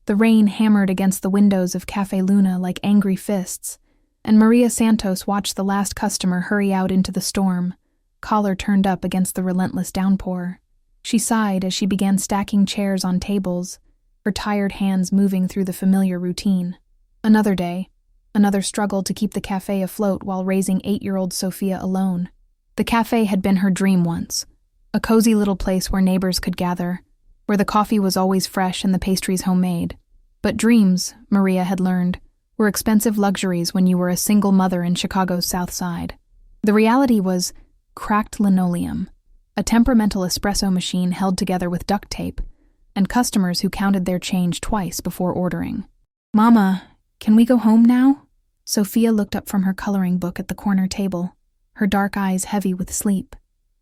The rain hammered against the windows of Café Luna like angry fists, and Maria Santos watched the last customer hurry out into the storm, collar turned up against the relentless downpour. She sighed as she began stacking chairs on tables, her tired hands moving through the familiar routine. Another day, another struggle to keep the cafe afloat while raising 8-year-old Sofia alone. The cafe had been her dream once, a cozy little place where neighbors could gather, where the coffee was always fresh and the pastries homemade. But dreams, Maria had learned, were expensive luxuries when you were a single mother in Chicago's South Side. The reality was cracked linoleum, a temperamental espresso machine held together with duct tape, and customers who counted their change twice before ordering. "Mama, can we go home now?" Sofia looked up from her coloring book at the corner table, her dark eyes heavy with sleep.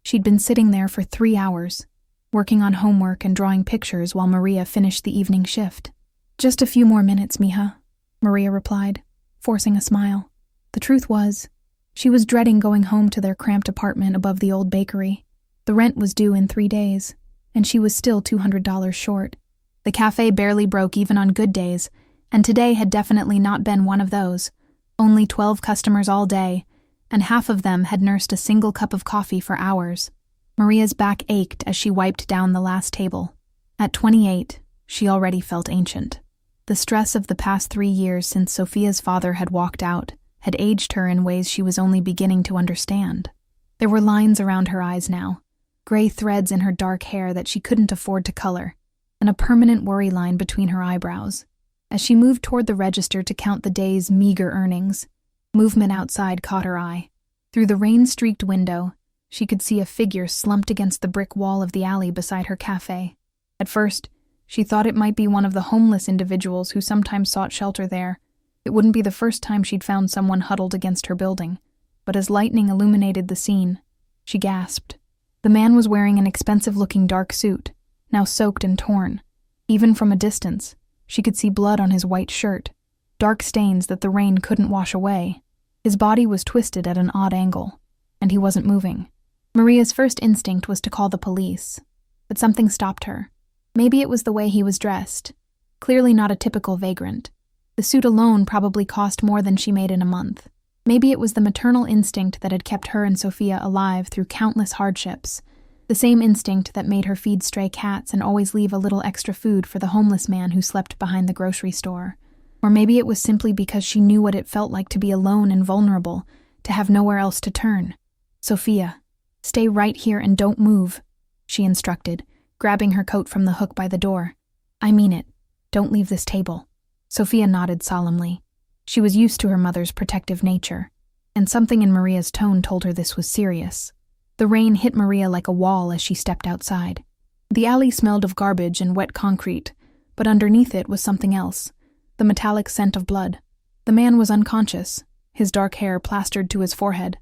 She'd been sitting there for 3 hours, working on homework and drawing pictures while Maria finished the evening shift. "Just a few more minutes, mija," Maria replied, forcing a smile. The truth was, she was dreading going home to their cramped apartment above the old bakery. The rent was due in 3 days, and she was still $200 short. The cafe barely broke even on good days, and today had definitely not been one of those. Only 12 customers all day, and half of them had nursed a single cup of coffee for hours. Maria's back ached as she wiped down the last table. At 28, she already felt ancient. The stress of the past 3 years since Sofia's father had walked out had aged her in ways she was only beginning to understand. There were lines around her eyes now, gray threads in her dark hair that she couldn't afford to color, and a permanent worry line between her eyebrows. As she moved toward the register to count the day's meager earnings, movement outside caught her eye. Through the rain-streaked window, she could see a figure slumped against the brick wall of the alley beside her cafe. At first, she thought it might be one of the homeless individuals who sometimes sought shelter there. It wouldn't be the first time she'd found someone huddled against her building, but as lightning illuminated the scene, she gasped. The man was wearing an expensive-looking dark suit, now soaked and torn. Even from a distance, she could see blood on his white shirt, dark stains that the rain couldn't wash away. His body was twisted at an odd angle, and he wasn't moving. Maria's first instinct was to call the police, but something stopped her. Maybe it was the way he was dressed, clearly not a typical vagrant. The suit alone probably cost more than she made in a month. Maybe it was the maternal instinct that had kept her and Sofia alive through countless hardships, the same instinct that made her feed stray cats and always leave a little extra food for the homeless man who slept behind the grocery store. Or maybe it was simply because she knew what it felt like to be alone and vulnerable, to have nowhere else to turn. "Sofia, stay right here and don't move," she instructed, grabbing her coat from the hook by the door. "I mean it. Don't leave this table." Sofia nodded solemnly. She was used to her mother's protective nature, and something in Maria's tone told her this was serious. The rain hit Maria like a wall as she stepped outside. The alley smelled of garbage and wet concrete, but underneath it was something else, the metallic scent of blood. The man was unconscious, his dark hair plastered to his forehead.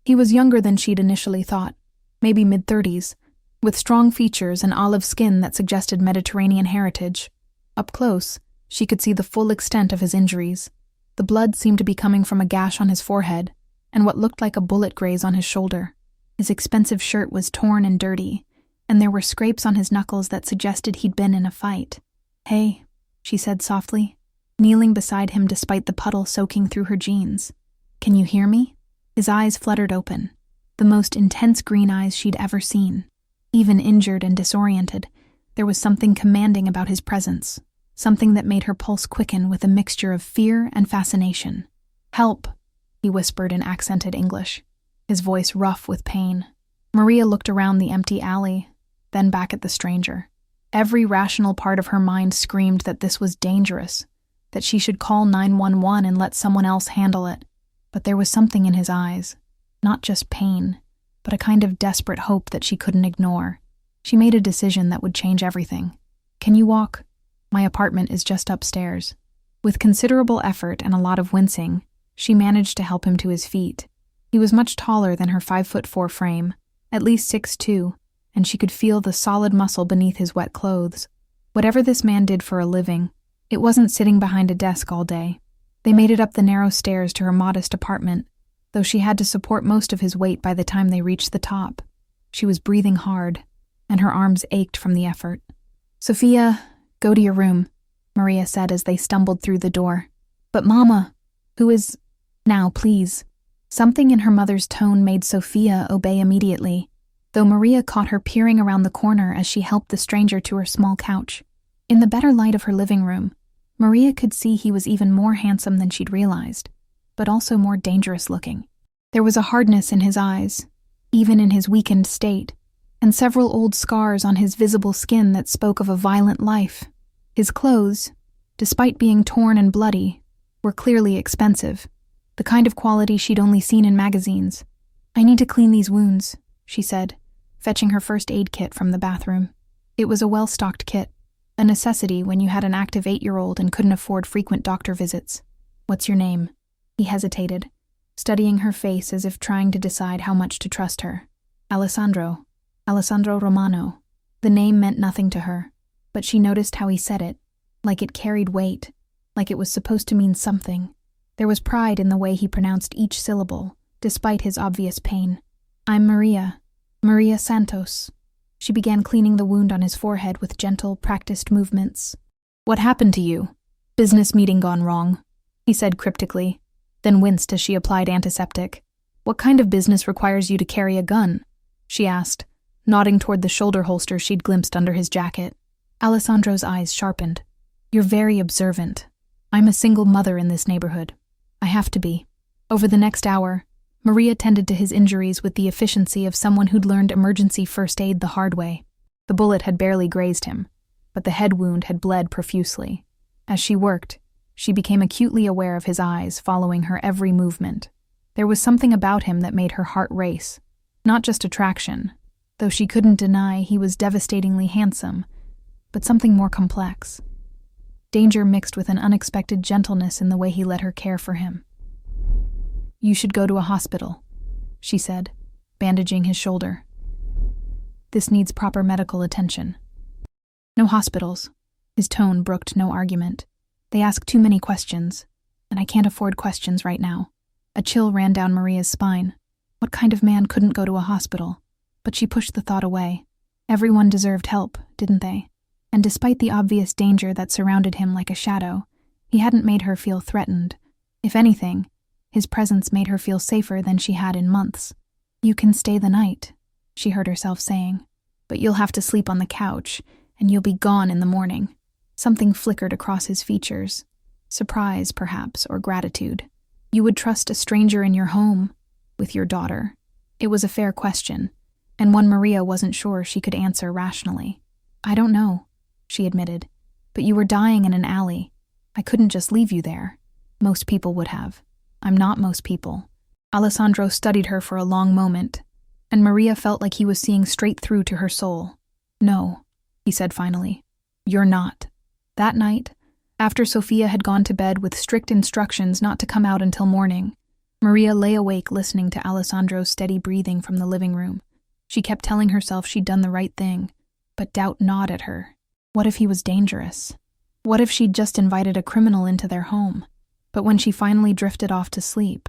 He was younger than she'd initially thought, maybe mid-30s, with strong features and olive skin that suggested Mediterranean heritage. Up close, she could see the full extent of his injuries. The blood seemed to be coming from a gash on his forehead and what looked like a bullet graze on his shoulder. His expensive shirt was torn and dirty, and there were scrapes on his knuckles that suggested he'd been in a fight. "Hey," she said softly, kneeling beside him despite the puddle soaking through her jeans. "Can you hear me?" His eyes fluttered open, the most intense green eyes she'd ever seen. Even injured and disoriented, there was something commanding about his presence, something that made her pulse quicken with a mixture of fear and fascination. "Help," he whispered in accented English, his voice rough with pain. Maria looked around the empty alley, then back at the stranger. Every rational part of her mind screamed that this was dangerous, that she should call 911 and let someone else handle it. But there was something in his eyes, not just pain, but a kind of desperate hope that she couldn't ignore. She made a decision that would change everything. "Can you walk? My apartment is just upstairs." With considerable effort and a lot of wincing, she managed to help him to his feet. He was much taller than her 5'4" frame, at least 6'2", and she could feel the solid muscle beneath his wet clothes. Whatever this man did for a living, it wasn't sitting behind a desk all day. They made it up the narrow stairs to her modest apartment, though she had to support most of his weight by the time they reached the top. She was breathing hard, and her arms ached from the effort. "Sofia, go to your room," Maria said as they stumbled through the door. But Mama, who is... Now, please. Something in her mother's tone made Sophia obey immediately, though Maria caught her peering around the corner as she helped the stranger to her small couch. In the better light of her living room, Maria could see he was even more handsome than she'd realized, but also more dangerous looking. There was a hardness in his eyes, even in his weakened state, and several old scars on his visible skin that spoke of a violent life. His clothes, despite being torn and bloody, were clearly expensive, the kind of quality she'd only seen in magazines. "I need to clean these wounds," she said, fetching her first aid kit from the bathroom. It was a well-stocked kit, a necessity when you had an active 8-year-old and couldn't afford frequent doctor visits. "What's your name?" He hesitated, studying her face as if trying to decide how much to trust her. Alessandro Romano." The name meant nothing to her, but she noticed how he said it, like it carried weight, like it was supposed to mean something. There was pride in the way he pronounced each syllable, despite his obvious pain. "I'm Maria Santos." She began cleaning the wound on his forehead with gentle, practiced movements. "What happened to you? Business meeting gone wrong," he said cryptically, then winced as she applied antiseptic. "What kind of business requires you to carry a gun?" she asked, nodding toward the shoulder holster she'd glimpsed under his jacket. Alessandro's eyes sharpened. "You're very observant. I'm a single mother in this neighborhood. I have to be." Over the next hour, Maria tended to his injuries with the efficiency of someone who'd learned emergency first aid the hard way. The bullet had barely grazed him, but the head wound had bled profusely. As she worked, she became acutely aware of his eyes following her every movement. There was something about him that made her heart race, not just attraction, though she couldn't deny he was devastatingly handsome, but something more complex. Danger mixed with an unexpected gentleness in the way he let her care for him. "You should go to a hospital," she said, bandaging his shoulder. "This needs proper medical attention." "No hospitals." His tone brooked no argument. "They ask too many questions, and I can't afford questions right now." A chill ran down Maria's spine. What kind of man couldn't go to a hospital? But she pushed the thought away. Everyone deserved help, didn't they? And despite the obvious danger that surrounded him like a shadow, he hadn't made her feel threatened. If anything, his presence made her feel safer than she had in months. "You can stay the night," she heard herself saying, "but you'll have to sleep on the couch, and you'll be gone in the morning." Something flickered across his features. Surprise, perhaps, or gratitude. "You would trust a stranger in your home, with your daughter?" It was a fair question, and one Maria wasn't sure she could answer rationally. "I don't know," she admitted, "but you were dying in an alley. I couldn't just leave you there. Most people would have. I'm not most people." Alessandro studied her for a long moment, and Maria felt like he was seeing straight through to her soul. "No," he said finally, "you're not." That night, after Sophia had gone to bed with strict instructions not to come out until morning, Maria lay awake listening to Alessandro's steady breathing from the living room. She kept telling herself she'd done the right thing, but doubt gnawed at her. What if he was dangerous? What if she'd just invited a criminal into their home? But when she finally drifted off to sleep,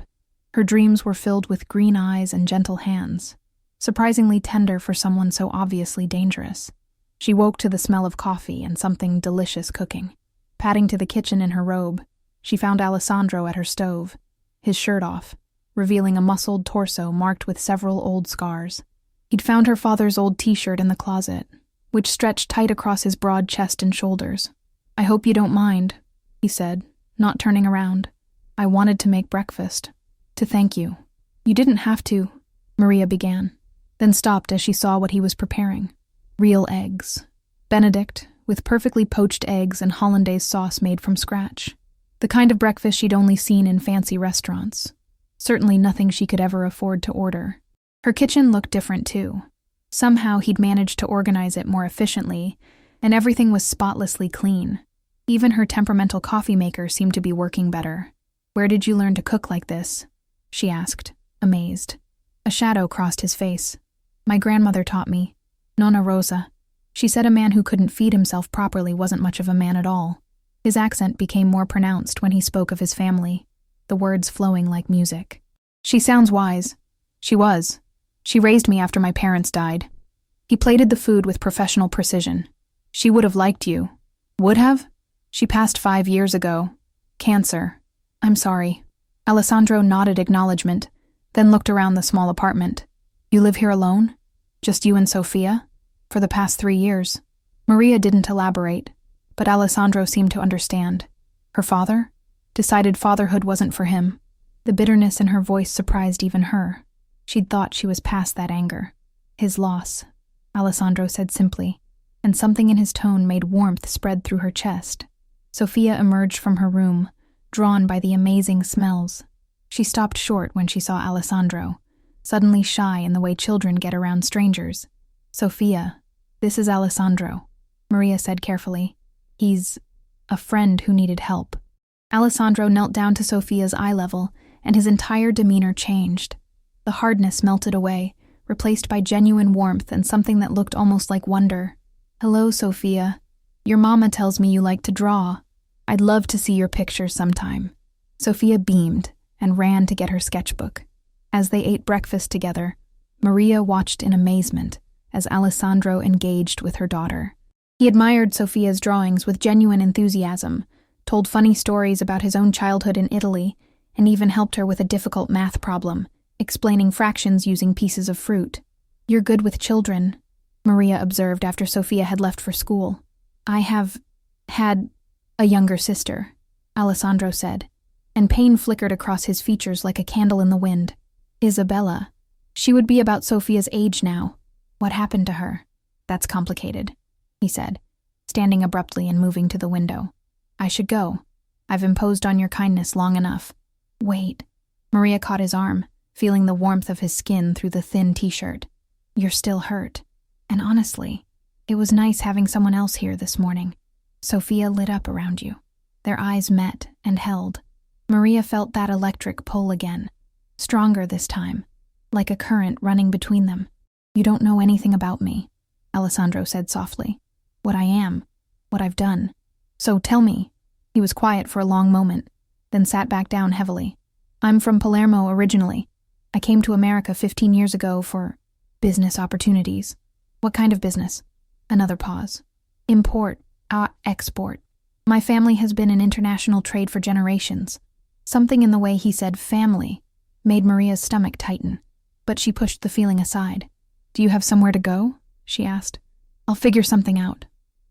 her dreams were filled with green eyes and gentle hands, surprisingly tender for someone so obviously dangerous. She woke to the smell of coffee and something delicious cooking. Padding to the kitchen in her robe, she found Alessandro at her stove, his shirt off, revealing a muscled torso marked with several old scars. He'd found her father's old t-shirt in the closet, which stretched tight across his broad chest and shoulders. "I hope you don't mind," he said, not turning around. "I wanted to make breakfast. To thank you." "You didn't have to," Maria began, then stopped as she saw what he was preparing. Real eggs. Benedict, with perfectly poached eggs and hollandaise sauce made from scratch. The kind of breakfast she'd only seen in fancy restaurants. Certainly nothing she could ever afford to order. Her kitchen looked different too. Somehow he'd managed to organize it more efficiently, and everything was spotlessly clean. Even her temperamental coffee maker seemed to be working better. "Where did you learn to cook like this?" she asked, amazed. A shadow crossed his face. "My grandmother taught me. Nonna Rosa. She said a man who couldn't feed himself properly wasn't much of a man at all." His accent became more pronounced when he spoke of his family, the words flowing like music. "She sounds wise." "She was. She raised me after my parents died." He plated the food with professional precision. "She would have liked you." "Would have?" She passed 5 years ago. Cancer. I'm sorry. Alessandro nodded acknowledgement, then looked around the small apartment. You live here alone? Just you and Sophia? For the past 3 years. Maria didn't elaborate, but Alessandro seemed to understand. Her father? Decided fatherhood wasn't for him. The bitterness in her voice surprised even her. She'd thought she was past that anger. His loss, Alessandro said simply, and something in his tone made warmth spread through her chest. Sophia emerged from her room, drawn by the amazing smells. She stopped short when she saw Alessandro, suddenly shy in the way children get around strangers. Sophia, this is Alessandro, Maria said carefully. He's a friend who needed help. Alessandro knelt down to Sophia's eye level, and his entire demeanor changed. The hardness melted away, replaced by genuine warmth and something that looked almost like wonder. Hello, Sophia. Your mama tells me you like to draw. I'd love to see your pictures sometime. Sophia beamed and ran to get her sketchbook. As they ate breakfast together, Maria watched in amazement as Alessandro engaged with her daughter. He admired Sophia's drawings with genuine enthusiasm, told funny stories about his own childhood in Italy, and even helped her with a difficult math problem, explaining fractions using pieces of fruit. You're good with children, Maria observed after Sophia had left for school. I have had a younger sister, Alessandro said, and pain flickered across his features like a candle in the wind. Isabella. She would be about Sophia's age now. What happened to her? That's complicated, he said, standing abruptly and moving to the window. I should go. I've imposed on your kindness long enough. Wait. Maria caught his arm, feeling the warmth of his skin through the thin t-shirt. You're still hurt. And honestly, it was nice having someone else here this morning. Sophia lit up around you. Their eyes met and held. Maria felt that electric pull again. Stronger this time, like a current running between them. You don't know anything about me, Alessandro said softly. What I am, what I've done. So tell me. He was quiet for a long moment, then sat back down heavily. I'm from Palermo originally. I came to America 15 years ago for business opportunities. What kind of business? Another pause. Import, export. My family has been in international trade for generations. Something in the way he said family made Maria's stomach tighten, but she pushed the feeling aside. Do you have somewhere to go? She asked. I'll figure something out.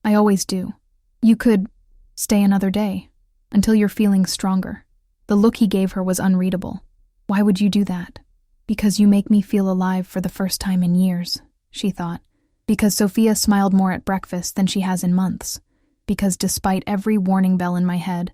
I always do. You could stay another day, until you're feeling stronger. The look he gave her was unreadable. Why would you do that? Because you make me feel alive for the first time in years, she thought. Because Sophia smiled more at breakfast than she has in months. Because despite every warning bell in my head,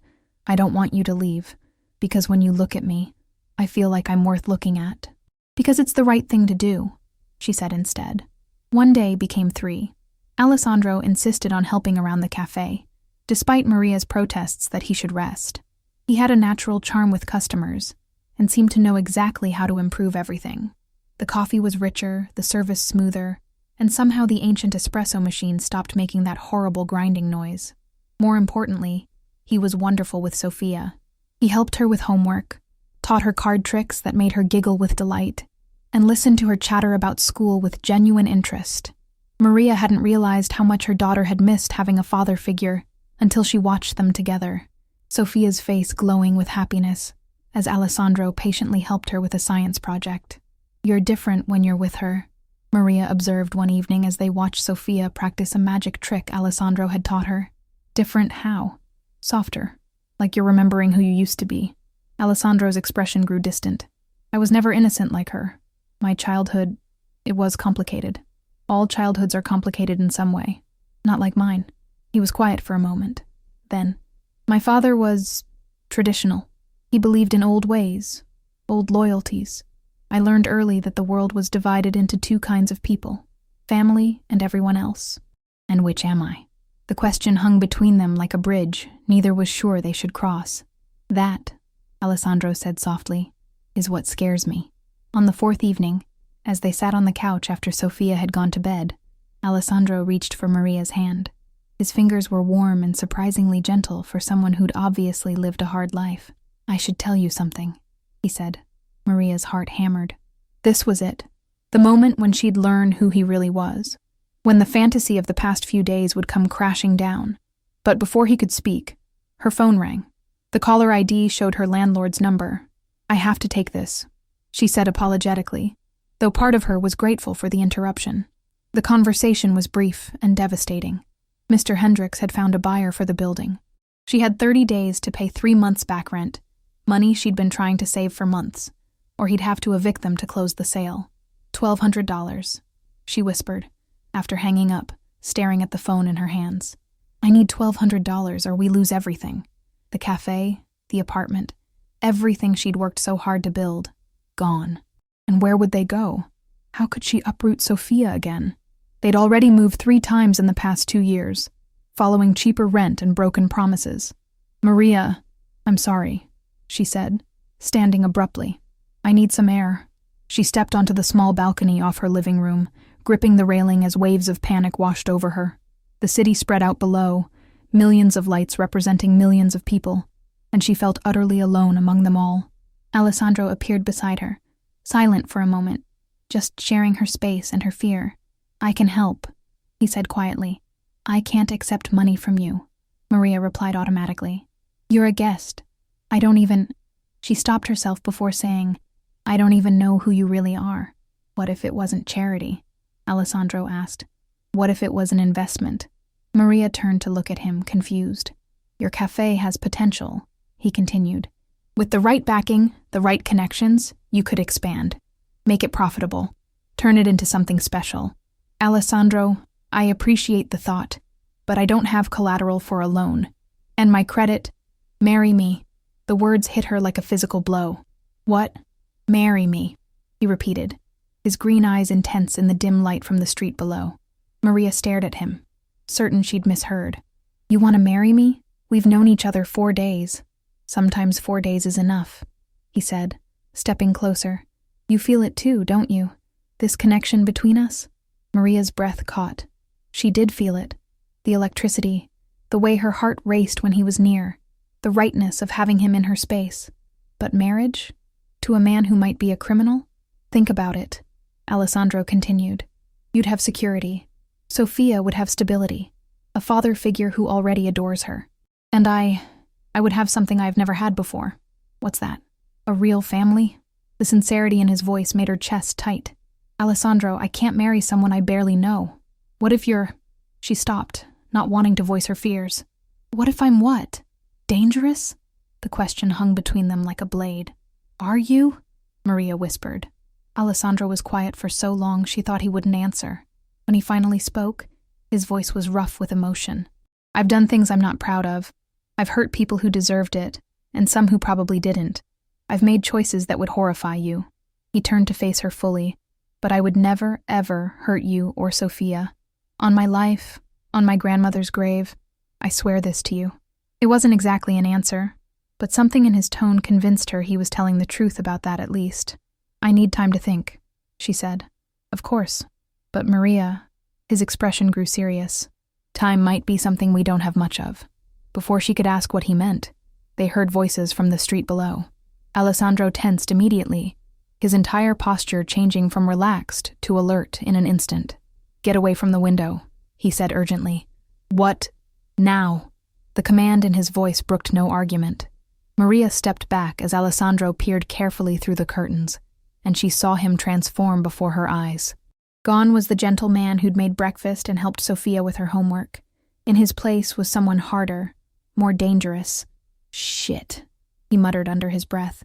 I don't want you to leave. Because when you look at me, I feel like I'm worth looking at. Because it's the right thing to do, she said instead. 1 day became 3. Alessandro insisted on helping around the cafe, despite Maria's protests that he should rest. He had a natural charm with customers, and seemed to know exactly how to improve everything. The coffee was richer, the service smoother, and somehow the ancient espresso machine stopped making that horrible grinding noise. More importantly, he was wonderful with Sophia. He helped her with homework, taught her card tricks that made her giggle with delight, and listened to her chatter about school with genuine interest. Maria hadn't realized how much her daughter had missed having a father figure until she watched them together, Sophia's face glowing with happiness as Alessandro patiently helped her with a science project. You're different when you're with her, Maria observed one evening as they watched Sophia practice a magic trick Alessandro had taught her. Different how? Softer, like you're remembering who you used to be. Alessandro's expression grew distant. I was never innocent like her. My childhood, it was complicated. All childhoods are complicated in some way. Not like mine. He was quiet for a moment. Then, my father was traditional. He believed in old ways, old loyalties. I learned early that the world was divided into 2 kinds of people, family and everyone else. And which am I? The question hung between them like a bridge neither was sure they should cross. That, Alessandro said softly, is what scares me. On the 4th evening, as they sat on the couch after Sophia had gone to bed, Alessandro reached for Maria's hand. His fingers were warm and surprisingly gentle for someone who'd obviously lived a hard life. I should tell you something, he said. Maria's heart hammered. This was it, the moment when she'd learn who he really was, when the fantasy of the past few days would come crashing down. But before he could speak, her phone rang. The caller ID showed her landlord's number. "I have to take this," she said apologetically, though part of her was grateful for the interruption. The conversation was brief and devastating. Mr. Hendricks had found a buyer for the building. She had 30 days to pay 3 months back rent, money she'd been trying to save for months, or he'd have to evict them to close the sale. $1,200, she whispered, after hanging up, staring at the phone in her hands. "I need $1,200 or we lose everything. The cafe, the apartment, everything she'd worked so hard to build, gone. And where would they go? How could she uproot Sophia again? They'd already moved 3 times in the past 2 years, following cheaper rent and broken promises. "Maria, I'm sorry," she said, standing abruptly. "I need some air." She stepped onto the small balcony off her living room, gripping the railing as waves of panic washed over her. The city spread out below, millions of lights representing millions of people, and she felt utterly alone among them all. Alessandro appeared beside her, silent for a moment, just sharing her space and her fear. "I can help," he said quietly. "I can't accept money from you," Maria replied automatically. "You're a guest. I don't even—" She stopped herself before saying, "I don't even know who you really are." "What if it wasn't charity?" Alessandro asked. "What if it was an investment?" Maria turned to look at him, confused. "Your cafe has potential," he continued. "With the right backing, the right connections, you could expand. Make it profitable. Turn it into something special. Alessandro, I appreciate the thought, but I don't have collateral for a loan. And my credit, marry me." The words hit her like a physical blow. "What? Marry me," he repeated, his green eyes intense in the dim light from the street below. Maria stared at him, certain she'd misheard. "You want to marry me? We've known each other 4 days. Sometimes 4 days is enough," he said, stepping closer. "You feel it too, don't you? This connection between us?" Maria's breath caught. She did feel it. The electricity, the way her heart raced when he was near, the rightness of having him in her space. But marriage? To a man who might be a criminal? "Think about it," Alessandro continued. "You'd have security. Sophia would have stability, a father figure who already adores her. And I would have something I've never had before." "What's that?" "A real family?" The sincerity in his voice made her chest tight. "Alessandro, I can't marry someone I barely know. What if you're—" She stopped, not wanting to voice her fears. "What if I'm what? Dangerous?" The question hung between them like a blade. "Are you?" Maria whispered. Alessandro was quiet for so long she thought he wouldn't answer. When he finally spoke, his voice was rough with emotion. "I've done things I'm not proud of. I've hurt people who deserved it, and some who probably didn't. I've made choices that would horrify you." He turned to face her fully. "But I would never, ever hurt you or Sophia. On my life, on my grandmother's grave, I swear this to you." It wasn't exactly an answer, but something in his tone convinced her he was telling the truth about that at least. "I need time to think," she said. "Of course. But Maria," his expression grew serious. "Time might be something we don't have much of." Before she could ask what he meant, they heard voices from the street below. Alessandro tensed immediately, his entire posture changing from relaxed to alert in an instant. "Get away from the window," he said urgently. "What? Now?" The command in his voice brooked no argument. Maria stepped back as Alessandro peered carefully through the curtains, and she saw him transform before her eyes. Gone was the gentle man who'd made breakfast and helped Sophia with her homework. In his place was someone harder, more dangerous. "Shit," he muttered under his breath.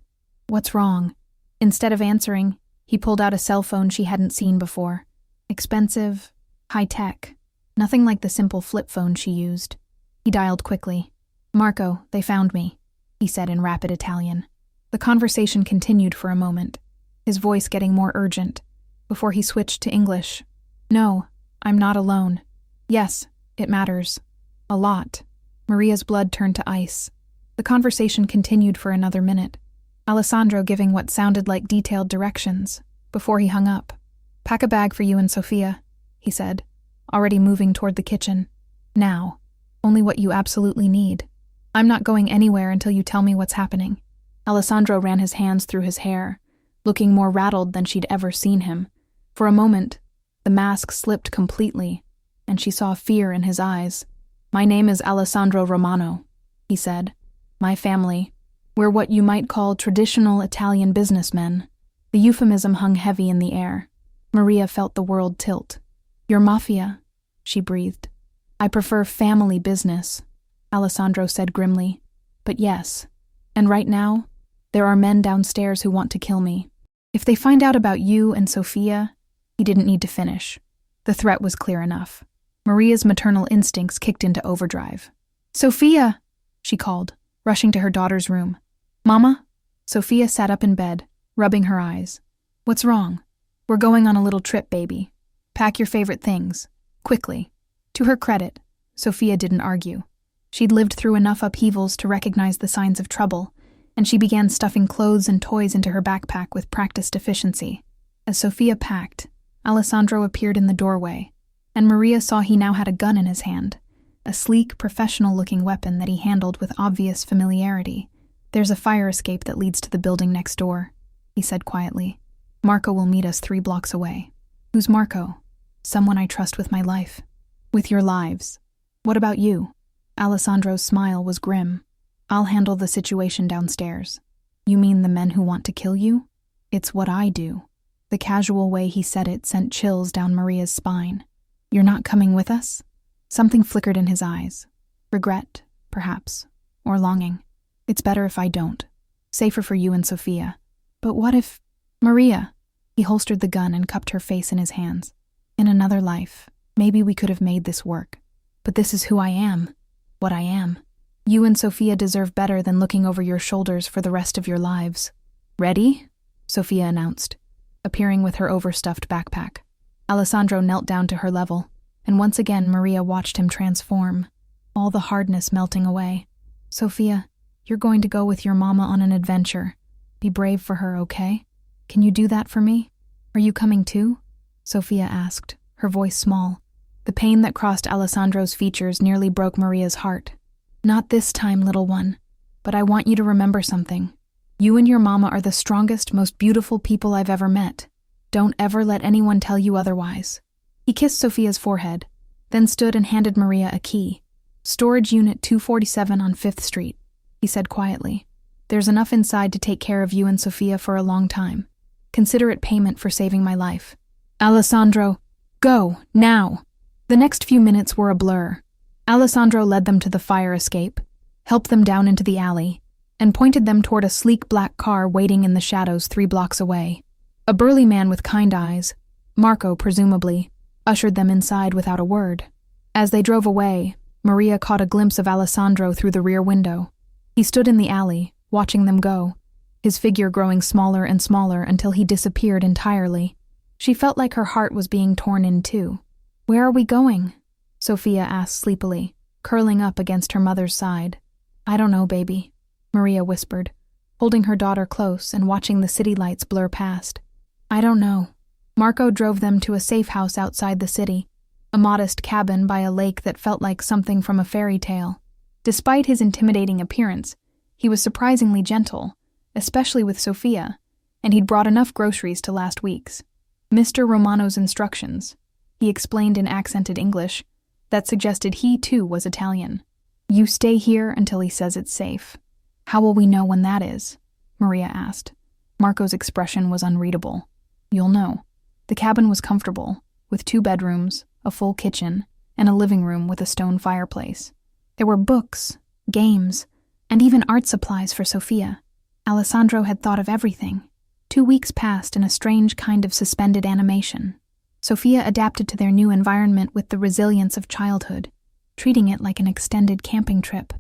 "What's wrong?" Instead of answering, he pulled out a cell phone she hadn't seen before. Expensive, high-tech, nothing like the simple flip phone she used. He dialed quickly. "Marco, they found me," he said in rapid Italian. The conversation continued for a moment, his voice getting more urgent, before he switched to English. "No, I'm not alone. Yes, it matters. A lot." Maria's blood turned to ice. The conversation continued for another minute, Alessandro giving what sounded like detailed directions, before he hung up. "Pack a bag for you and Sophia," he said, already moving toward the kitchen. "Now. Only what you absolutely need. I'm not going anywhere until you tell me what's happening." Alessandro ran his hands through his hair, looking more rattled than she'd ever seen him. For a moment, the mask slipped completely, and she saw fear in his eyes. "My name is Alessandro Romano," he said. "My family, we're what you might call traditional Italian businessmen." The euphemism hung heavy in the air. Maria felt the world tilt. "You're mafia," she breathed. "I prefer family business," Alessandro said grimly. "But yes, and right now, there are men downstairs who want to kill me. If they find out about you and Sophia," he didn't need to finish. The threat was clear enough. Maria's maternal instincts kicked into overdrive. "Sophia!" she called, rushing to her daughter's room. "Mama?" Sophia sat up in bed, rubbing her eyes. "What's wrong?" "We're going on a little trip, baby. Pack your favorite things. Quickly." To her credit, Sophia didn't argue. She'd lived through enough upheavals to recognize the signs of trouble, and she began stuffing clothes and toys into her backpack with practiced efficiency. As Sophia packed, Alessandro appeared in the doorway, and Maria saw he now had a gun in his hand, a sleek, professional-looking weapon that he handled with obvious familiarity. "There's a fire escape that leads to the building next door," he said quietly. "Marco will meet us 3 blocks away." "Who's Marco?" "Someone I trust with my life." "With your lives. What about you?" Alessandro's smile was grim. "I'll handle the situation downstairs." "You mean the men who want to kill you?" "It's what I do." The casual way he said it sent chills down Maria's spine. "You're not coming with us?" Something flickered in his eyes. Regret, perhaps, or longing. "It's better if I don't. Safer for you and Sophia." "But what if—" "Maria!" He holstered the gun and cupped her face in his hands. "In another life, maybe we could have made this work. But this is who I am. What I am. You and Sophia deserve better than looking over your shoulders for the rest of your lives." "Ready?" Sophia announced, appearing with her overstuffed backpack. Alessandro knelt down to her level, and once again Maria watched him transform, all the hardness melting away. "Sophia, you're going to go with your mama on an adventure. Be brave for her, okay? Can you do that for me? Are you coming too?" Sophia asked, her voice small. The pain that crossed Alessandro's features nearly broke Maria's heart. "Not this time, little one. But I want you to remember something. You and your mama are the strongest, most beautiful people I've ever met. Don't ever let anyone tell you otherwise." He kissed Sophia's forehead, then stood and handed Maria a key. "Storage Unit 247 on 5th Street," he said quietly. "There's enough inside to take care of you and Sophia for a long time. Consider it payment for saving my life." "Alessandro, go, now!" The next few minutes were a blur. Alessandro led them to the fire escape, helped them down into the alley, and pointed them toward a sleek black car waiting in the shadows 3 blocks away. A burly man with kind eyes, Marco presumably, ushered them inside without a word. As they drove away, Maria caught a glimpse of Alessandro through the rear window. He stood in the alley, watching them go, his figure growing smaller and smaller until he disappeared entirely. She felt like her heart was being torn in two. "Where are we going?" Sophia asked sleepily, curling up against her mother's side. "I don't know, baby," Maria whispered, holding her daughter close and watching the city lights blur past. "I don't know." Marco drove them to a safe house outside the city, a modest cabin by a lake that felt like something from a fairy tale. Despite his intimidating appearance, he was surprisingly gentle, especially with Sophia, and he'd brought enough groceries to last weeks. Mr. Romano's instructions, he explained in accented English, that suggested he too was Italian. "You stay here until he says it's safe." "How will we know when that is?" Maria asked. Marco's expression was unreadable. "You'll know." The cabin was comfortable, with 2 bedrooms, a full kitchen, and a living room with a stone fireplace. There were books, games, and even art supplies for Sophia. Alessandro had thought of everything. 2 weeks passed in a strange kind of suspended animation. Sophia adapted to their new environment with the resilience of childhood, treating it like an extended camping trip.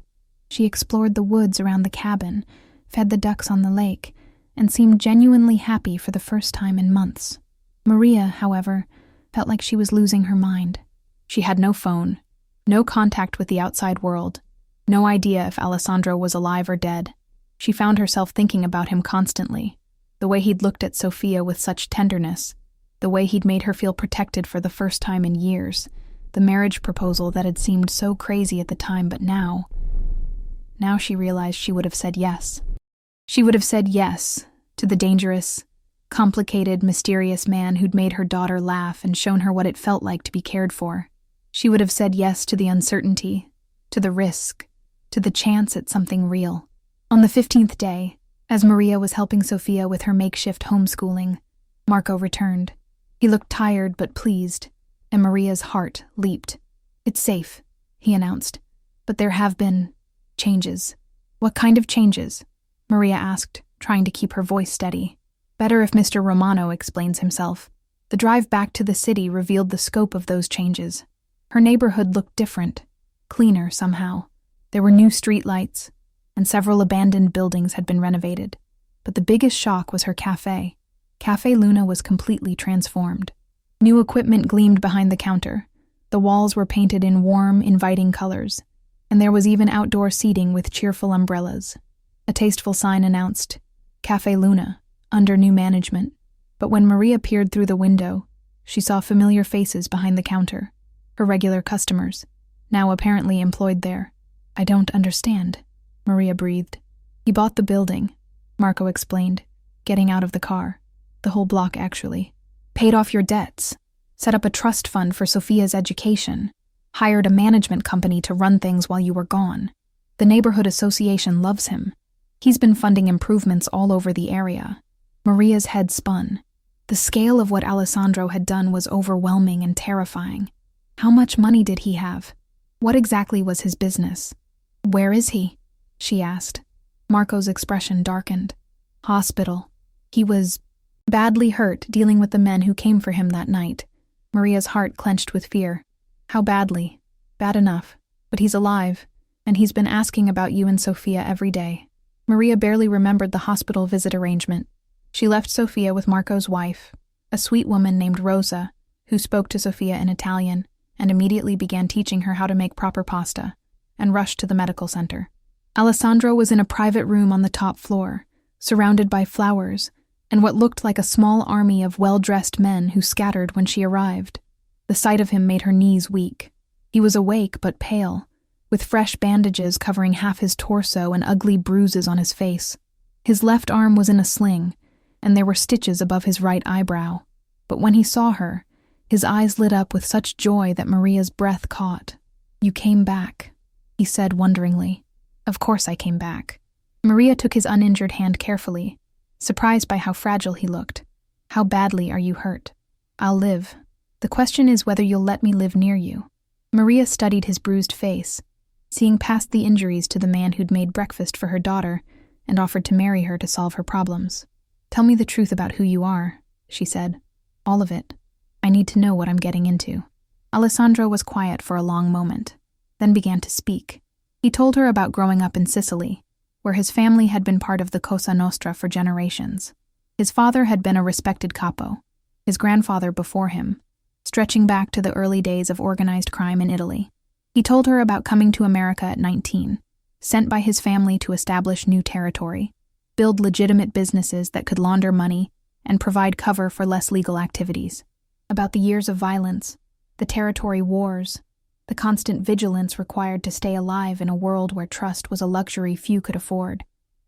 She explored the woods around the cabin, fed the ducks on the lake, and seemed genuinely happy for the first time in months. Maria, however, felt like she was losing her mind. She had no phone, no contact with the outside world, no idea if Alessandro was alive or dead. She found herself thinking about him constantly, the way he'd looked at Sophia with such tenderness, the way he'd made her feel protected for the first time in years, the marriage proposal that had seemed so crazy at the time, but now she realized she would have said yes. She would have said yes to the dangerous, complicated, mysterious man who'd made her daughter laugh and shown her what it felt like to be cared for. She would have said yes to the uncertainty, to the risk, to the chance at something real. On the 15th day, as Maria was helping Sophia with her makeshift homeschooling, Marco returned. He looked tired but pleased, and Maria's heart leaped. "It's safe," he announced, "but there have been changes." "What kind of changes?" Maria asked, trying to keep her voice steady. "Better if Mr. Romano explains himself." The drive back to the city revealed the scope of those changes. Her neighborhood looked different, cleaner somehow. There were new streetlights, and several abandoned buildings had been renovated. But the biggest shock was her cafe. Cafe Luna was completely transformed. New equipment gleamed behind the counter. The walls were painted in warm, inviting colors, and there was even outdoor seating with cheerful umbrellas. A tasteful sign announced, "Cafe Luna, under new management." But when Maria peered through the window, she saw familiar faces behind the counter, her regular customers, now apparently employed there. "I don't understand," Maria breathed. "He bought the building," Marco explained, getting out of the car. "The whole block, actually. Paid off your debts, set up a trust fund for Sophia's education, hired a management company to run things while you were gone. The neighborhood association loves him. He's been funding improvements all over the area." Maria's head spun. The scale of what Alessandro had done was overwhelming and terrifying. How much money did he have? What exactly was his business? "Where is he?" she asked. Marco's expression darkened. "Hospital. He was badly hurt dealing with the men who came for him that night." Maria's heart clenched with fear. "How badly?" "Bad enough. But he's alive, and he's been asking about you and Sophia every day." Maria barely remembered the hospital visit arrangement. She left Sophia with Marco's wife, a sweet woman named Rosa, who spoke to Sophia in Italian and immediately began teaching her how to make proper pasta, and rushed to the medical center. Alessandro was in a private room on the top floor, surrounded by flowers, and what looked like a small army of well-dressed men who scattered when she arrived. The sight of him made her knees weak. He was awake but pale, with fresh bandages covering half his torso and ugly bruises on his face. His left arm was in a sling, and there were stitches above his right eyebrow. But when he saw her, his eyes lit up with such joy that Maria's breath caught. "You came back," he said wonderingly. "Of course I came back." Maria took his uninjured hand carefully, surprised by how fragile he looked. "How badly are you hurt?" "I'll live. The question is whether you'll let me live near you." Maria studied his bruised face, seeing past the injuries to the man who'd made breakfast for her daughter and offered to marry her to solve her problems. "Tell me the truth about who you are," she said. "All of it. I need to know what I'm getting into." Alessandro was quiet for a long moment, then began to speak. He told her about growing up in Sicily, where his family had been part of the Cosa Nostra for generations. His father had been a respected capo, his grandfather before him, stretching back to the early days of organized crime in Italy. He told her about coming to America at 19, sent by his family to establish new territory, build legitimate businesses that could launder money, and provide cover for less legal activities. About the years of violence, the territory wars, the constant vigilance required to stay alive in a world where trust was a luxury few could afford.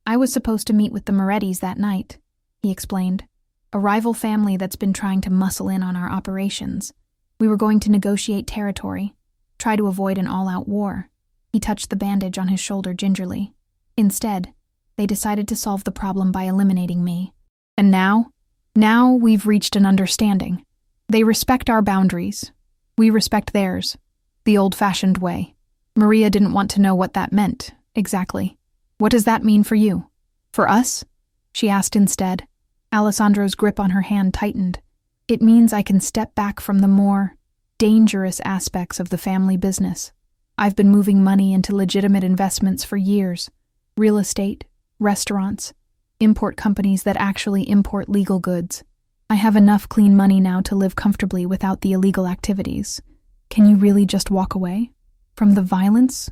"I was supposed to meet with the Morettis that night," he explained, "a rival family that's been trying to muscle in on our operations. We were going to negotiate territory, try to avoid an all-out war." He touched the bandage on his shoulder gingerly. "Instead, they decided to solve the problem by eliminating me. And now we've reached an understanding. They respect our boundaries. We respect theirs. The old-fashioned way." Maria didn't want to know what that meant, exactly. "What does that mean for you? For us?" she asked instead. Alessandro's grip on her hand tightened. "It means I can step back from the more dangerous aspects of the family business. I've been moving money into legitimate investments for years. Real estate, restaurants, import companies that actually import legal goods. I have enough clean money now to live comfortably without the illegal activities. Can you really just walk away? From the violence?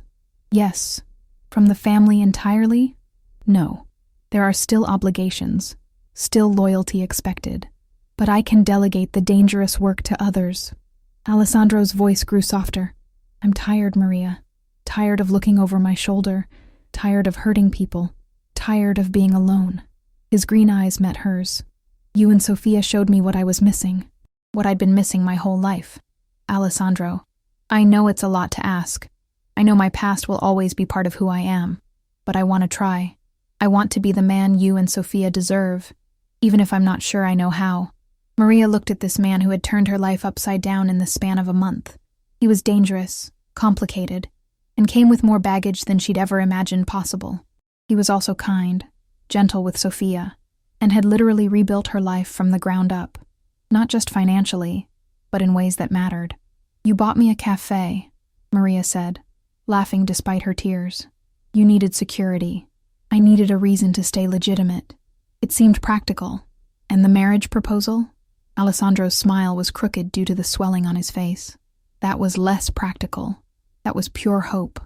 Yes. From the family entirely? No. There are still obligations, still loyalty expected. But I can delegate the dangerous work to others." Alessandro's voice grew softer. "I'm tired, Maria. Tired of looking over my shoulder. Tired of hurting people. Tired of being alone." His green eyes met hers. "You and Sophia showed me what I was missing. What I'd been missing my whole life. Alessandro, I know it's a lot to ask, I know my past will always be part of who I am, but I want to try. I want to be the man you and Sophia deserve, even if I'm not sure I know how." Maria looked at this man who had turned her life upside down in the span of a month. He was dangerous, complicated, and came with more baggage than she'd ever imagined possible. He was also kind, gentle with Sophia, and had literally rebuilt her life from the ground up, not just financially, but in ways that mattered. "You bought me a cafe," Maria said, laughing despite her tears. "You needed security. I needed a reason to stay legitimate. It seemed practical. And the marriage proposal?" Alessandro's smile was crooked due to the swelling on his face. "That was less practical. That was pure hope."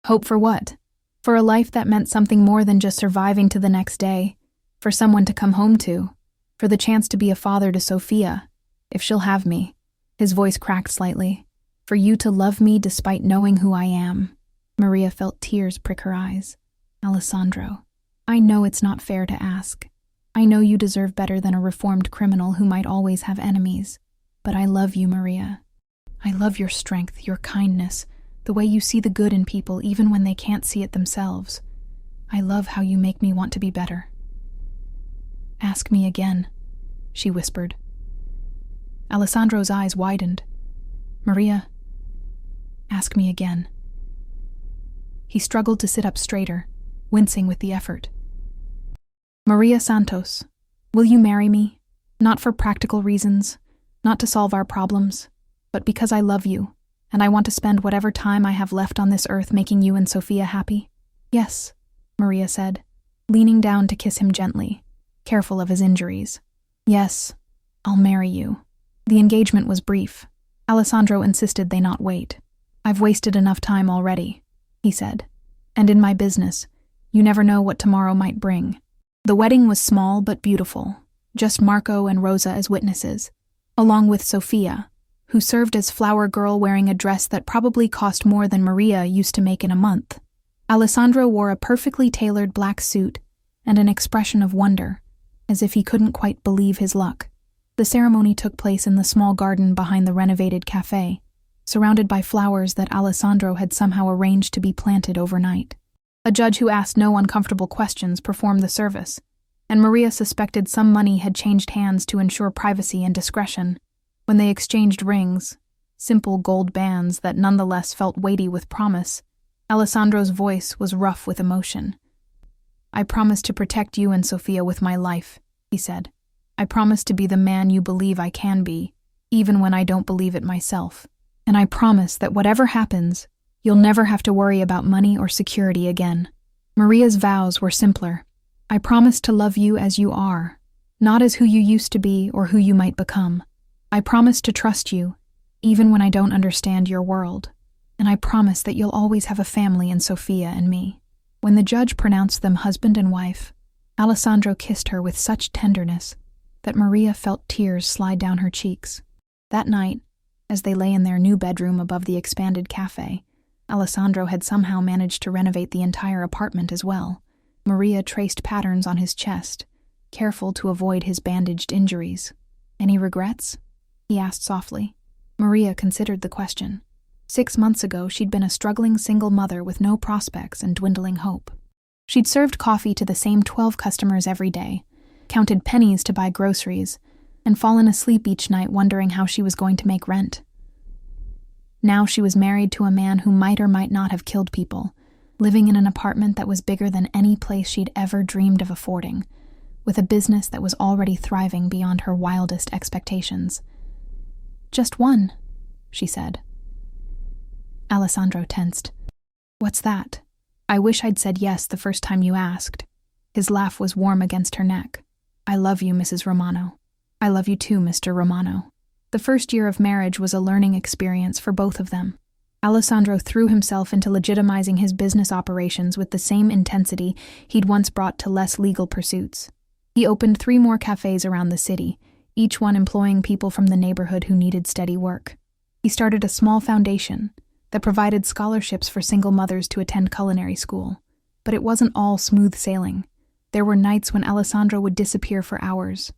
Hope for what? For a life that meant something more than just surviving to the next day, for someone to come home to, for the chance to be a father to Sophia, if she'll have me. His voice cracked slightly. "For you to love me despite knowing who I am." Maria felt tears prick her eyes. "Alessandro, I know it's not fair to ask. I know you deserve better than a reformed criminal who might always have enemies. But I love you, Maria. I love your strength, your kindness, the way you see the good in people even when they can't see it themselves. I love how you make me want to be better." "Ask me again," she whispered. Alessandro's eyes widened. "Maria, ask me again." He struggled to sit up straighter, wincing with the effort. "Maria Santos, will you marry me? Not for practical reasons, not to solve our problems, but because I love you, and I want to spend whatever time I have left on this earth making you and Sophia happy?" "Yes," Maria said, leaning down to kiss him gently, careful of his injuries. "Yes, I'll marry you." The engagement was brief. Alessandro insisted they not wait. "I've wasted enough time already," he said. "And in my business, you never know what tomorrow might bring." The wedding was small but beautiful, just Marco and Rosa as witnesses, along with Sophia, who served as flower girl wearing a dress that probably cost more than Maria used to make in a month. Alessandro wore a perfectly tailored black suit and an expression of wonder, as if he couldn't quite believe his luck. The ceremony took place in the small garden behind the renovated cafe, surrounded by flowers that Alessandro had somehow arranged to be planted overnight. A judge who asked no uncomfortable questions performed the service, and Maria suspected some money had changed hands to ensure privacy and discretion. When they exchanged rings, simple gold bands that nonetheless felt weighty with promise, Alessandro's voice was rough with emotion. "I promise to protect you and Sophia with my life," he said. "I promise to be the man you believe I can be, even when I don't believe it myself. And I promise that whatever happens, you'll never have to worry about money or security again." Maria's vows were simpler. "I promise to love you as you are, not as who you used to be or who you might become. I promise to trust you, even when I don't understand your world. And I promise that you'll always have a family in Sophia and me." When the judge pronounced them husband and wife, Alessandro kissed her with such tenderness that Maria felt tears slide down her cheeks. That night, as they lay in their new bedroom above the expanded cafe, Alessandro had somehow managed to renovate the entire apartment as well. Maria traced patterns on his chest, careful to avoid his bandaged injuries. "Any regrets?" he asked softly. Maria considered the question. 6 months ago, she'd been a struggling single mother with no prospects and dwindling hope. She'd served coffee to the same 12 customers every day, counted pennies to buy groceries, and fallen asleep each night wondering how she was going to make rent. Now she was married to a man who might or might not have killed people, living in an apartment that was bigger than any place she'd ever dreamed of affording, with a business that was already thriving beyond her wildest expectations. "Just one," she said. Alessandro tensed. "What's that?" "I wish I'd said yes the first time you asked." His laugh was warm against her neck. "I love you, Mrs. Romano. I love you too, Mr. Romano." The first year of marriage was a learning experience for both of them. Alessandro threw himself into legitimizing his business operations with the same intensity he'd once brought to less legal pursuits. He opened 3 more cafes around the city, each one employing people from the neighborhood who needed steady work. He started a small foundation that provided scholarships for single mothers to attend culinary school. But it wasn't all smooth sailing. There were nights when Alessandro would disappear for hours,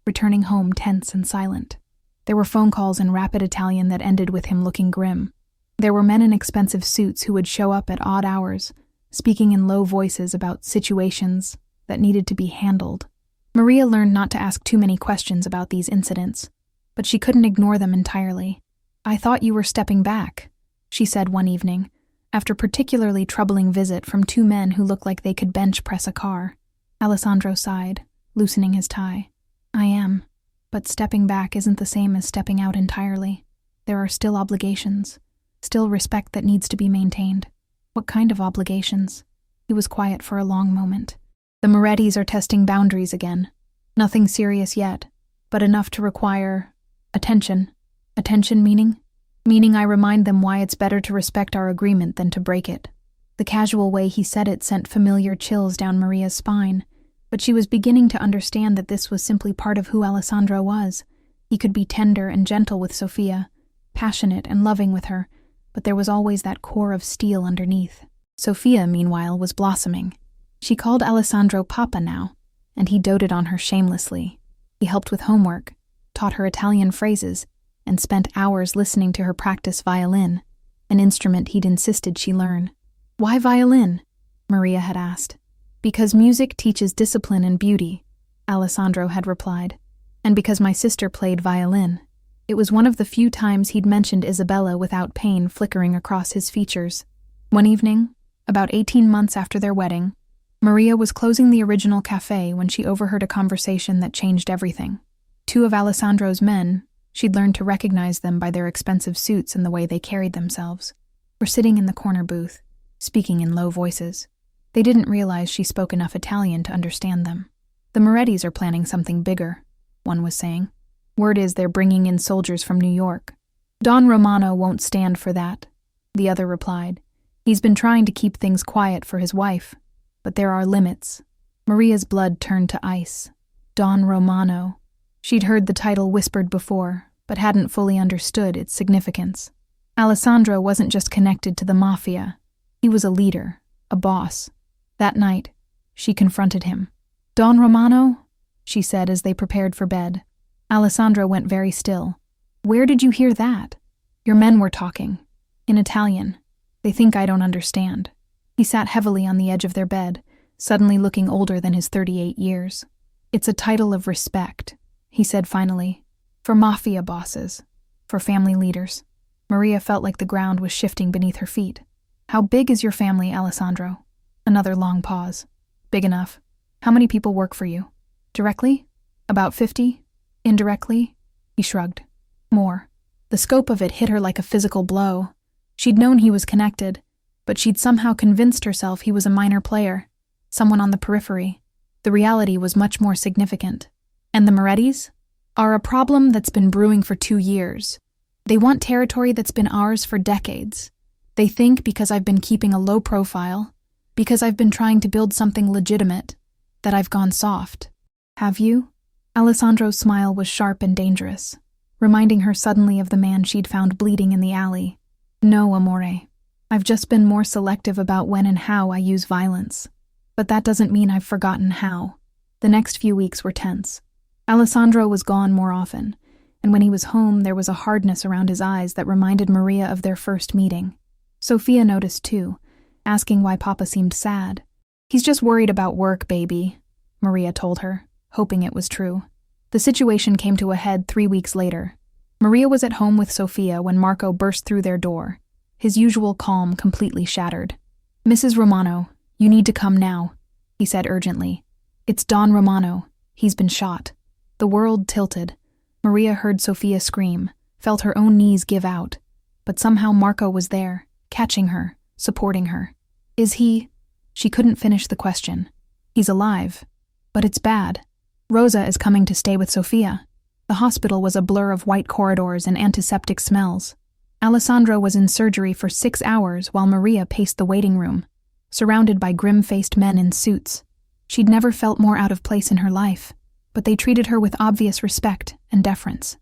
returning home tense and silent. There were phone calls in rapid Italian that ended with him looking grim. There were men in expensive suits who would show up at odd hours, speaking in low voices about situations that needed to be handled. Maria learned not to ask too many questions about these incidents, but she couldn't ignore them entirely. "I thought you were stepping back," she said one evening, after a particularly troubling visit from two men who looked like they could bench press a car. Alessandro sighed, loosening his tie. "I am, but stepping back isn't the same as stepping out entirely. There are still obligations, still respect that needs to be maintained." "What kind of obligations?" He was quiet for a long moment. "The Morettis are testing boundaries again. Nothing serious yet, but enough to require attention." "Attention meaning?" "Meaning I remind them why it's better to respect our agreement than to break it." The casual way he said it sent familiar chills down Maria's spine, but she was beginning to understand that this was simply part of who Alessandro was. He could be tender and gentle with Sofia, passionate and loving with her, but there was always that core of steel underneath. Sofia, meanwhile, was blossoming. She called Alessandro Papa now, and he doted on her shamelessly. He helped with homework, taught her Italian phrases, and spent hours listening to her practice violin, an instrument he'd insisted she learn. "Why violin?" Maria had asked. "Because music teaches discipline and beauty," Alessandro had replied, "and because my sister played violin." It was one of the few times he'd mentioned Isabella without pain flickering across his features. One evening, about 18 months after their wedding, Maria was closing the original cafe when she overheard a conversation that changed everything. Two of Alessandro's men, she'd learned to recognize them by their expensive suits and the way they carried themselves, were sitting in the corner booth, speaking in low voices. They didn't realize she spoke enough Italian to understand them. "The Morettis are planning something bigger," one was saying. "Word is they're bringing in soldiers from New York." "Don Romano won't stand for that," the other replied. "He's been trying to keep things quiet for his wife, but there are limits." Maria's blood turned to ice. Don Romano. She'd heard the title whispered before, but hadn't fully understood its significance. Alessandro wasn't just connected to the mafia. He was a leader, a boss. That night, she confronted him. "Don Romano?" she said as they prepared for bed. Alessandro went very still. "Where did you hear that?" "Your men were talking. In Italian. They think I don't understand." He sat heavily on the edge of their bed, suddenly looking older than his 38 years. "It's a title of respect," he said finally. "For mafia bosses. For family leaders." Maria felt like the ground was shifting beneath her feet. "How big is your family, Alessandro?" Another long pause. "Big enough. How many people work for you?" "Directly? About 50? Indirectly?" He shrugged. "More." The scope of it hit her like a physical blow. She'd known he was connected, but she'd somehow convinced herself he was a minor player, someone on the periphery. The reality was much more significant. "And the Morettis are a problem that's been brewing for 2 years. They want territory that's been ours for decades. They think because I've been keeping a low profile, because I've been trying to build something legitimate, that I've gone soft." "Have you?" Alessandro's smile was sharp and dangerous, reminding her suddenly of the man she'd found bleeding in the alley. "No, amore. I've just been more selective about when and how I use violence. But that doesn't mean I've forgotten how." The next few weeks were tense. Alessandro was gone more often, and when he was home there was a hardness around his eyes that reminded Maria of their first meeting. Sofia noticed too, asking why Papa seemed sad. "He's just worried about work, baby," Maria told her, hoping it was true. The situation came to a head 3 weeks later. Maria was at home with Sofia when Marco burst through their door, his usual calm completely shattered. "Mrs. Romano, you need to come now," he said urgently. "It's Don Romano. He's been shot." The world tilted. Maria heard Sofia scream, felt her own knees give out, but somehow Marco was there, catching her, supporting her. "Is he?" She couldn't finish the question. "He's alive. But it's bad. Rosa is coming to stay with Sofia." The hospital was a blur of white corridors and antiseptic smells. Alessandro was in surgery for 6 hours while Maria paced the waiting room, surrounded by grim-faced men in suits. She'd never felt more out of place in her life, but they treated her with obvious respect and deference.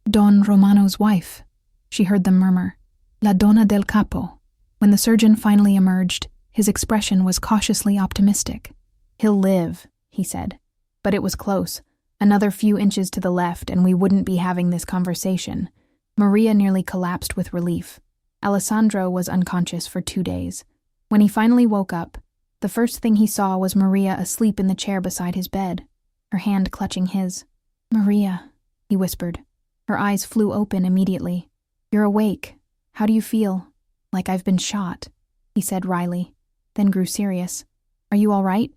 "Don Romano's wife," she heard them murmur. "La donna del capo." When the surgeon finally emerged, his expression was cautiously optimistic. "He'll live," he said. But it was close. Another few inches to the left and we wouldn't be having this conversation. Maria nearly collapsed with relief. Alessandro was unconscious for 2 days. When he finally woke up, the first thing he saw was Maria asleep in the chair beside his bed, her hand clutching his. "Maria," he whispered. Her eyes flew open immediately. "You're awake. How do you feel?" "Like I've been shot," he said wryly, then grew serious. "Are you all right,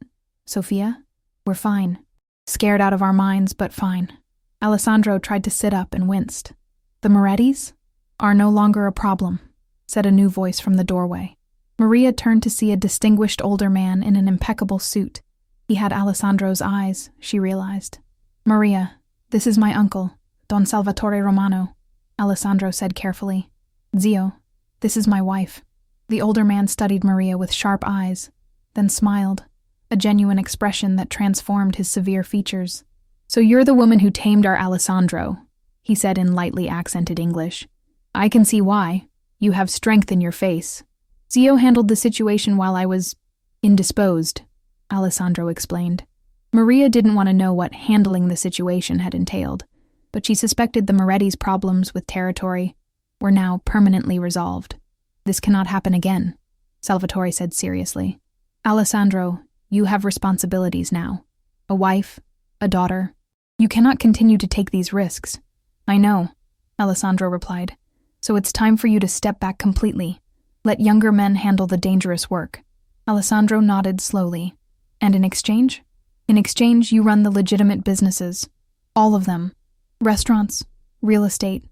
Sophia?" "We're fine. Scared out of our minds, but fine." Alessandro tried to sit up and winced. "The Morettis are no longer a problem," said a new voice from the doorway. Maria turned to see a distinguished older man in an impeccable suit. He had Alessandro's eyes, she realized. "Maria, this is my uncle, Don Salvatore Romano," Alessandro said carefully. "Zio, this is my wife." The older man studied Maria with sharp eyes, then smiled, a genuine expression that transformed his severe features. "So you're the woman who tamed our Alessandro," he said in lightly accented English. "I can see why. You have strength in your face." "Zio handled the situation while I was indisposed," Alessandro explained. Maria didn't want to know what handling the situation had entailed, but she suspected the Moretti's problems with territory were now permanently resolved. "This cannot happen again," Salvatore said seriously. "Alessandro, you have responsibilities now. A wife, a daughter. You cannot continue to take these risks." "I know," Alessandro replied. "So it's time for you to step back completely. Let younger men handle the dangerous work." Alessandro nodded slowly. "And in exchange?" "In exchange, you run the legitimate businesses. All of them. Restaurants, real estate,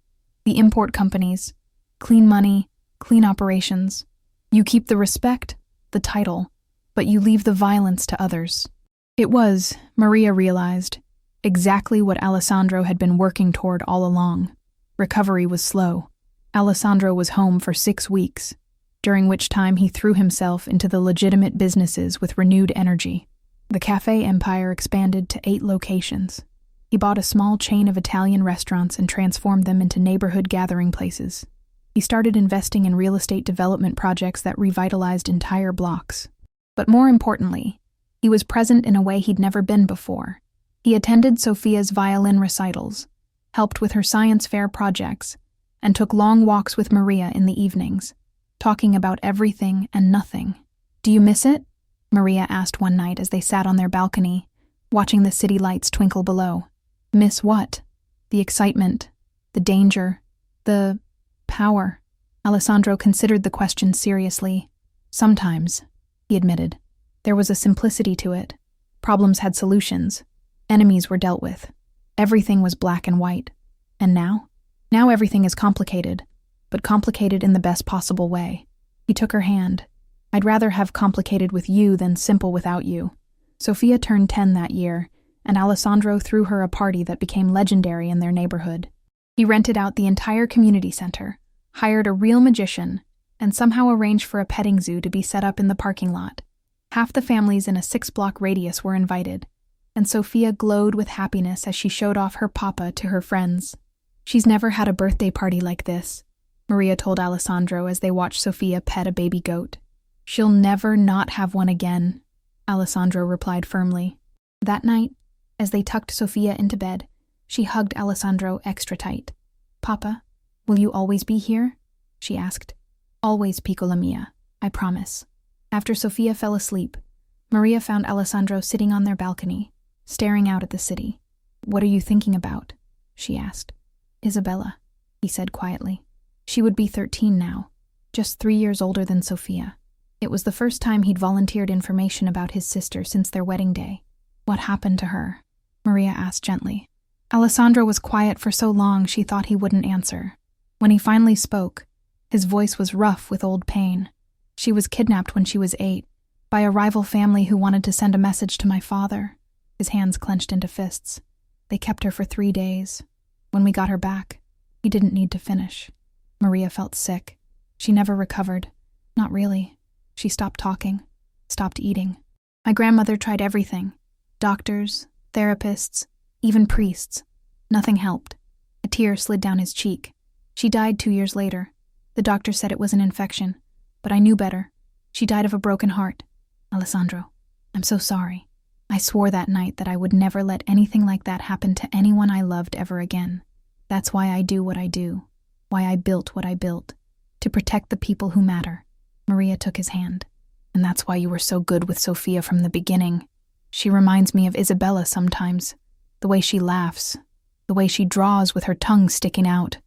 the import companies. Clean money, clean operations. You keep the respect, the title, but you leave the violence to others." It was, Maria realized, exactly what Alessandro had been working toward all along. Recovery was slow. Alessandro was home for 6 weeks, during which time he threw himself into the legitimate businesses with renewed energy. The cafe empire expanded to 8 locations. He bought a small chain of Italian restaurants and transformed them into neighborhood gathering places. He started investing in real estate development projects that revitalized entire blocks. But more importantly, he was present in a way he'd never been before. He attended Sophia's violin recitals, helped with her science fair projects, and took long walks with Maria in the evenings, talking about everything and nothing. "Do you miss it?" Maria asked one night as they sat on their balcony, watching the city lights twinkle below. "Miss what?" "The excitement, the danger, the power." Alessandro considered the question seriously. "Sometimes," he admitted. "There was a simplicity to it. Problems had solutions. Enemies were dealt with. Everything was black and white. And now? Now everything is complicated, but complicated in the best possible way." He took her hand. "I'd rather have complicated with you than simple without you." Sophia turned 10 that year, and Alessandro threw her a party that became legendary in their neighborhood. He rented out the entire community center, hired a real magician, and somehow arranged for a petting zoo to be set up in the parking lot. Half the families in a 6-block radius were invited, and Sophia glowed with happiness as she showed off her papa to her friends. "She's never had a birthday party like this," Maria told Alessandro as they watched Sophia pet a baby goat. "She'll never not have one again," Alessandro replied firmly. That night, as they tucked Sophia into bed, she hugged Alessandro extra tight. "Papa, will you always be here?" she asked. "Always, piccola mia, I promise." After Sophia fell asleep, Maria found Alessandro sitting on their balcony, staring out at the city. "What are you thinking about?" she asked. "Isabella," he said quietly. She would be 13 now, just 3 years older than Sophia. It was the first time he'd volunteered information about his sister since their wedding day. "What happened to her?" Maria asked gently. Alessandro was quiet for so long she thought he wouldn't answer. When he finally spoke, his voice was rough with old pain. "She was kidnapped when she was 8, by a rival family who wanted to send a message to my father." His hands clenched into fists. "They kept her for 3 days. When we got her back, he didn't need to finish." Maria felt sick. She never recovered. Not really. She stopped talking, stopped eating. "My grandmother tried everything. Doctors, therapists, even priests. Nothing helped." A tear slid down his cheek. "She died 2 years later. The doctor said it was an infection, but I knew better. She died of a broken heart. Alessandro, I'm so sorry. I swore that night that I would never let anything like that happen to anyone I loved ever again. That's why I do what I do, why I built what I built." to protect the people who matter. Maria took his hand. And that's why you were so good with Sophia from the beginning. She reminds me of Isabella sometimes. The way she laughs, the way she draws with her tongue sticking out.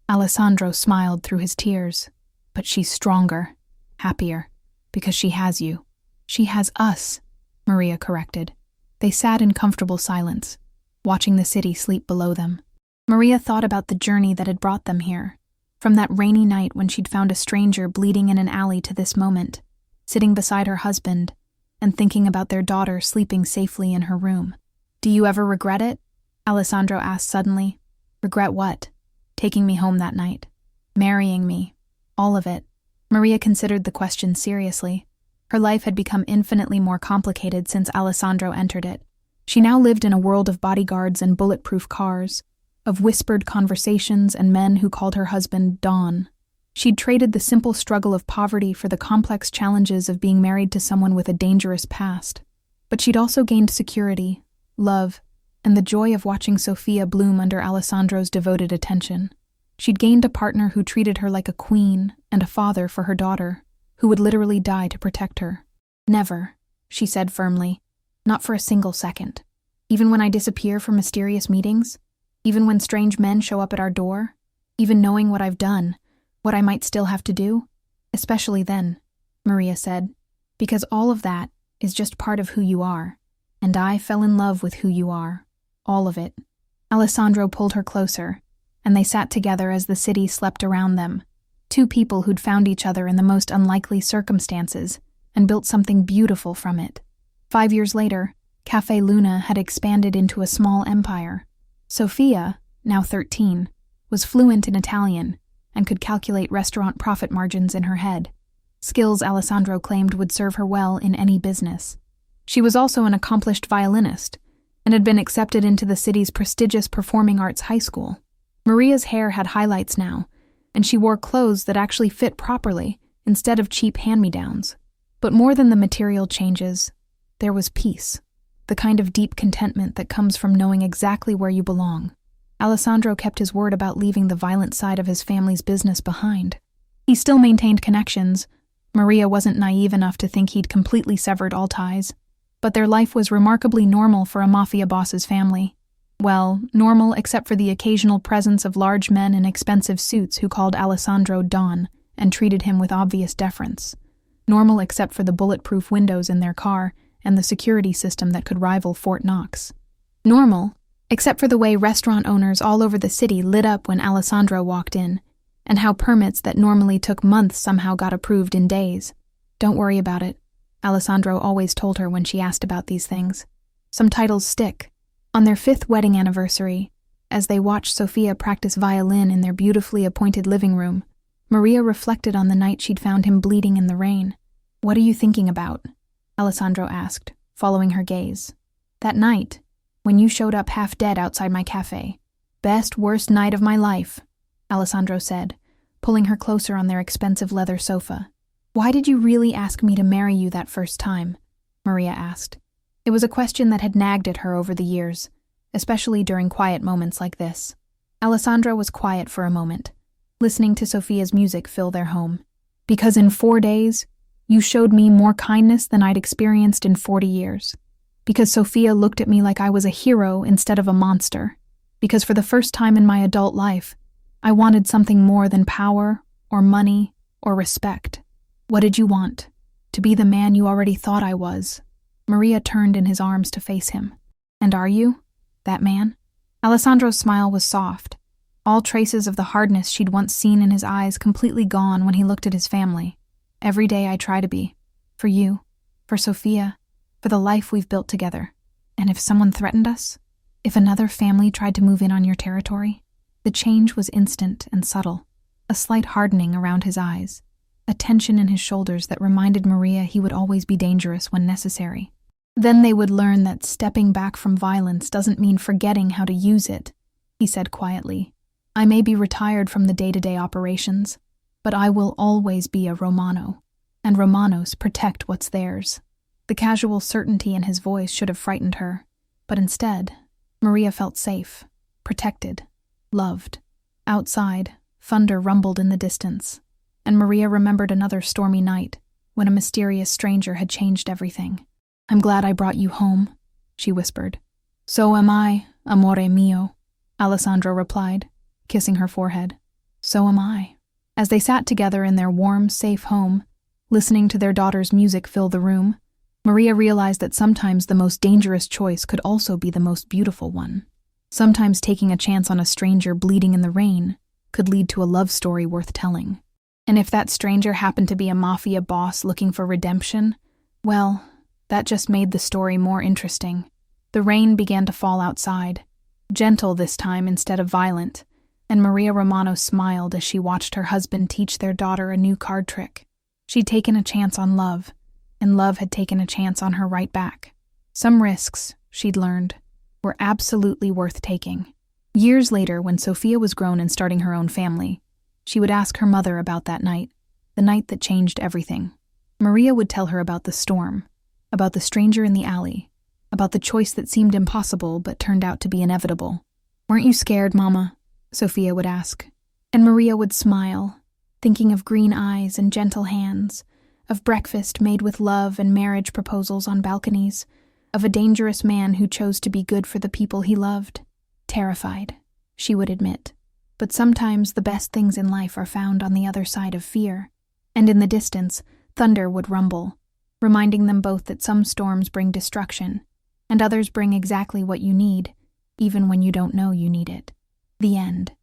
Alessandro smiled through his tears. But she's stronger, happier, because she has you. She has us, Maria corrected. They sat in comfortable silence, watching the city sleep below them. Maria thought about the journey that had brought them here, from that rainy night when she'd found a stranger bleeding in an alley to this moment, sitting beside her husband, and thinking about their daughter sleeping safely in her room. Do you ever regret it? Alessandro asked suddenly. Regret what? Taking me home that night. Marrying me. All of it. Maria considered the question seriously. Her life had become infinitely more complicated since Alessandro entered it. She now lived in a world of bodyguards and bulletproof cars, of whispered conversations and men who called her husband Don. She'd traded the simple struggle of poverty for the complex challenges of being married to someone with a dangerous past. But she'd also gained security, love, and the joy of watching Sophia bloom under Alessandro's devoted attention. She'd gained a partner who treated her like a queen and a father for her daughter, who would literally die to protect her. Never, she said firmly. Not for a single second. Even when I disappear from mysterious meetings, even when strange men show up at our door, even knowing what I've done, what I might still have to do, especially then, Maria said, because all of that is just part of who you are, and I fell in love with who you are, all of it. Alessandro pulled her closer, and they sat together as the city slept around them, two people who'd found each other in the most unlikely circumstances and built something beautiful from it. 5 years later, Cafe Luna had expanded into a small empire. Sophia, now 13, was fluent in Italian and could calculate restaurant profit margins in her head, skills Alessandro claimed would serve her well in any business. She was also an accomplished violinist and had been accepted into the city's prestigious performing arts high school. Maria's hair had highlights now, and she wore clothes that actually fit properly instead of cheap hand-me-downs. But more than the material changes, there was peace, the kind of deep contentment that comes from knowing exactly where you belong. Alessandro kept his word about leaving the violent side of his family's business behind. He still maintained connections. Maria wasn't naive enough to think he'd completely severed all ties. But their life was remarkably normal for a mafia boss's family. Well, normal except for the occasional presence of large men in expensive suits who called Alessandro Don and treated him with obvious deference. Normal except for the bulletproof windows in their car and the security system that could rival Fort Knox. Normal except for the way restaurant owners all over the city lit up when Alessandro walked in, and how permits that normally took months somehow got approved in days. Don't worry about it, Alessandro always told her when she asked about these things. Some titles stick. On their 5th wedding anniversary, as they watched Sophia practice violin in their beautifully appointed living room, Maria reflected on the night she'd found him bleeding in the rain. What are you thinking about? Alessandro asked, following her gaze. That night, when you showed up half dead outside my cafe. Best, worst night of my life, Alessandro said, pulling her closer on their expensive leather sofa. Why did you really ask me to marry you that first time? Maria asked. It was a question that had nagged at her over the years, especially during quiet moments like this. Alessandro was quiet for a moment, listening to Sophia's music fill their home. Because in 4 days, you showed me more kindness than I'd experienced in 40 years. Because Sophia looked at me like I was a hero instead of a monster. Because for the first time in my adult life, I wanted something more than power, or money, or respect. What did you want? To be the man you already thought I was. Maria turned in his arms to face him. And are you? That man? Alessandro's smile was soft, all traces of the hardness she'd once seen in his eyes completely gone when he looked at his family. Every day I try to be. For you. For Sophia. For the life we've built together. And if someone threatened us? If another family tried to move in on your territory? The change was instant and subtle. A slight hardening around his eyes. A tension in his shoulders that reminded Maria he would always be dangerous when necessary. Then they would learn that stepping back from violence doesn't mean forgetting how to use it, he said quietly. I may be retired from the day-to-day operations, but I will always be a Romano, and Romanos protect what's theirs. The casual certainty in his voice should have frightened her, but instead, Maria felt safe, protected, loved. Outside, thunder rumbled in the distance. and Maria remembered another stormy night when a mysterious stranger had changed everything. "I'm glad I brought you home," she whispered. "So am I, amore mio," Alessandro replied, kissing her forehead. "So am I." As they sat together in their warm, safe home, listening to their daughter's music fill the room, Maria realized that sometimes the most dangerous choice could also be the most beautiful one. Sometimes taking a chance on a stranger bleeding in the rain could lead to a love story worth telling. And if that stranger happened to be a mafia boss looking for redemption, well, that just made the story more interesting. The rain began to fall outside, gentle this time instead of violent, and Maria Romano smiled as she watched her husband teach their daughter a new card trick. She'd taken a chance on love, and love had taken a chance on her right back. Some risks, she'd learned, were absolutely worth taking. Years later, when Sophia was grown and starting her own family, she would ask her mother about that night, the night that changed everything. Maria would tell her about the storm, about the stranger in the alley, about the choice that seemed impossible but turned out to be inevitable. "Weren't you scared, Mama?" Sophia would ask. And Maria would smile, thinking of green eyes and gentle hands, of breakfast made with love and marriage proposals on balconies, of a dangerous man who chose to be good for the people he loved. Terrified, she would admit. But sometimes the best things in life are found on the other side of fear. And in the distance, thunder would rumble, reminding them both that some storms bring destruction, and others bring exactly what you need, even when you don't know you need it. The end.